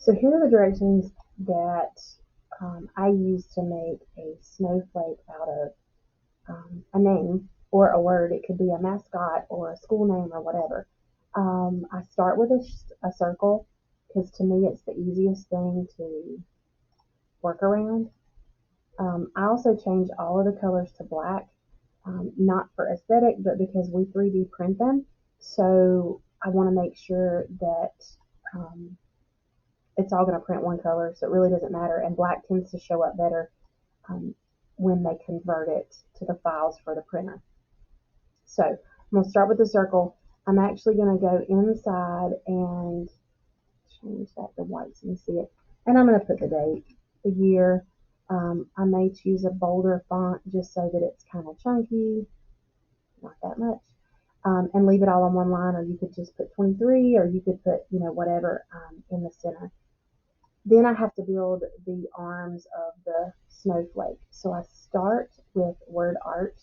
So here are the directions that I use to make a snowflake out of a name or a word. It could be a mascot or a school name or whatever. I start with a circle because to me it's the easiest thing to work around. I also change all of the colors to black, not for aesthetic, but because we 3D print them. So I want to make sure that um, it's all going to print one color, so it really doesn't matter. And black tends to show up better um, when they convert it to the files for the printer. So I'm going to start with the circle. I'm actually going to go inside and change that to white so you can see it. And I'm going to put the date, the year. I may choose a bolder font just so that it's kind of chunky, not that much, and leave it all on one line, or you could just put 23, or you could put, whatever in the center. Then I have to build the arms of the snowflake. So I start with word art.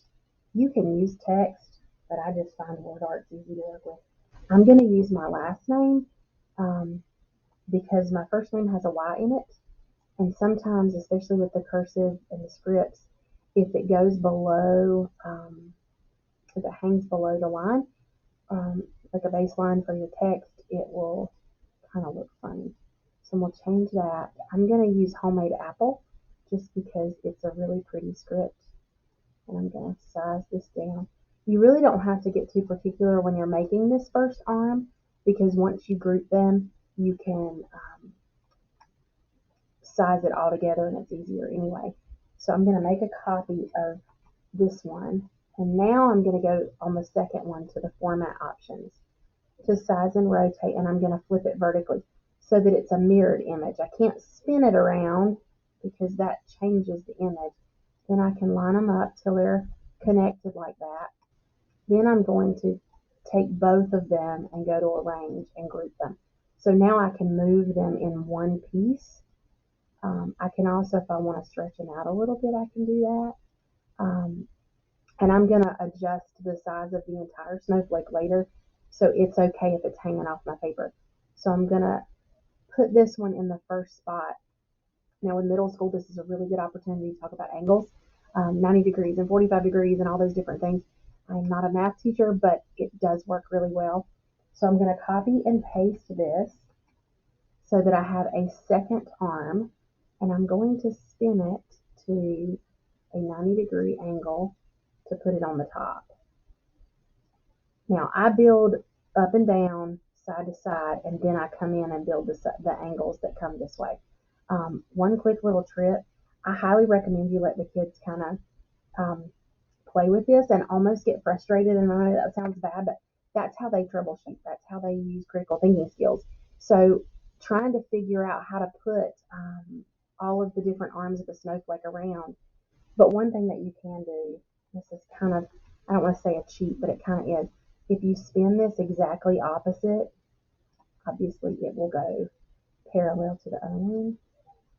You can use text, but I just find word art easy to work with. I'm going to use my last name um, because my first name has a Y in it. And sometimes, especially with the cursive and the scripts, if it goes below, if it hangs below the line, like a baseline for your text, it will kind of look funny. So we'll change that. I'm going to use Homemade Apple just because it's a really pretty script. And I'm going to size this down. You really don't have to get too particular when you're making this first arm because once you group them, you can size it all together and it's easier anyway. So I'm going to make a copy of this one. And now I'm going to go on the second one to the format options to size and rotate, and I'm going to flip it vertically so that it's a mirrored image. I can't spin it around because that changes the image. Then I can line them up till they're connected like that. Then I'm going to take both of them and go to arrange and group them. So now I can move them in one piece. I can also, if I want to stretch them out a little bit, I can do that. And I'm going to adjust the size of the entire snowflake later, so it's okay if it's hanging off my paper. So I'm going to put this one in the first spot. Now in middle school, this is a really good opportunity to talk about angles, 90 degrees and 45 degrees and all those different things. I'm not a math teacher, but it does work really well. So I'm going to copy and paste this so that I have a second arm, and I'm going to spin it to a 90-degree angle to put it on the top. Now I build up and down, side to side, and then I come in and build the angles that come this way. One quick little trick, I highly recommend you let the kids kind of play with this and almost get frustrated. And I know that sounds bad, but that's how they troubleshoot. That's how they use critical thinking skills. So trying to figure out how to put all of the different arms of a snowflake around. But one thing that you can do, this is kind of, I don't want to say a cheat, but it kind of is. If you spin this exactly opposite, obviously it will go parallel to the other one.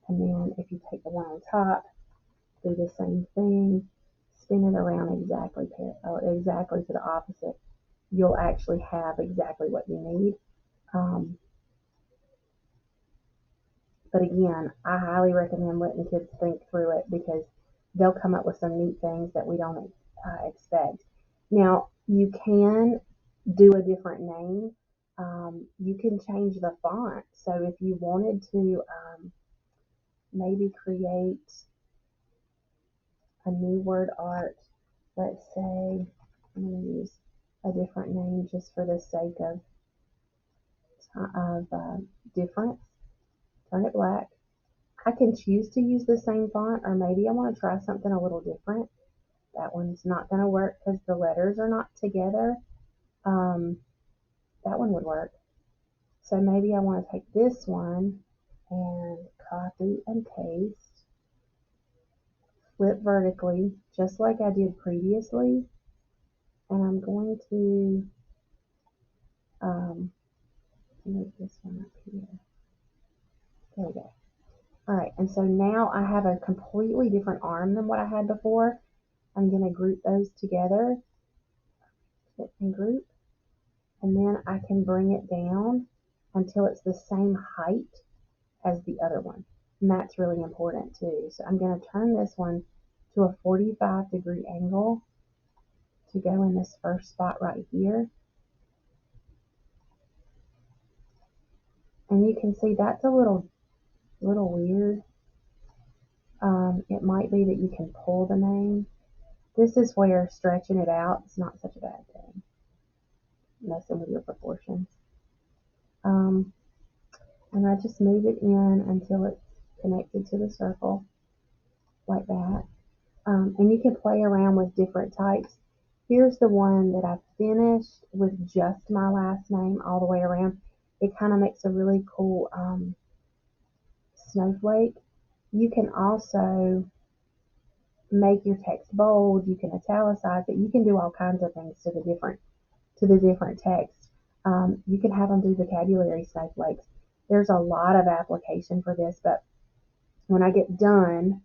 And then if you take the one on top, do the same thing, spin it around exactly to the opposite, you'll actually have exactly what you need. Um, but again, I highly recommend letting kids think through it because they'll come up with some neat things that we don't expect. Now, you can do a different name. You can change the font. So if you wanted to maybe create a new word art, let's say I'm going to use a different name just for the sake of difference. Turn it black. I can choose to use the same font, or maybe I want to try something a little different. That one's not going to work because the letters are not together. Um, that one would work. So maybe I want to take this one and copy and paste, flip vertically, just like I did previously. And I'm going to move this one up here. There we go. All right, and so now I have a completely different arm than what I had before. I'm going to group those together, hit and group, and then I can bring it down until it's the same height as the other one. And that's really important too. So I'm going to turn this one to a 45-degree angle to go in this first spot right here. And you can see that's a little weird. It might be that you can pull the name. This is where stretching it out is not such a bad thing. Messing with your proportions. And I just move it in until it's connected to the circle, like that. And you can play around with different types. Here's the one that I finished with just my last name all the way around. It kind of makes a really cool snowflake. You can also make your text bold. You can italicize it. You can do all kinds of things to the different text. You can have them do vocabulary snowflakes. There's a lot of application for this, but when I get done,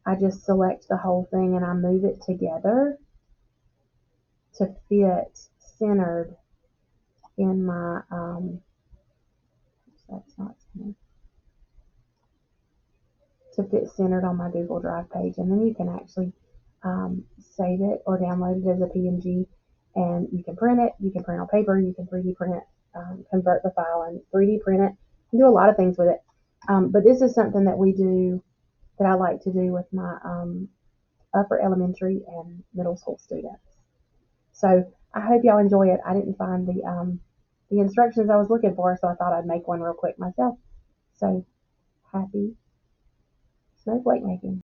I just select the whole thing and I move it together to fit centered in my, that's not centered, to fit centered on my Google Drive page. And then you can actually save it or download it as a PNG, and you can print it. You can print on paper. You can 3D print it, convert the file and 3D print it. You can do a lot of things with it. But this is something that I like to do with my upper elementary and middle school students. So I hope y'all enjoy it. I didn't find the instructions I was looking for, so I thought I'd make one real quick myself. So happy snowflake making.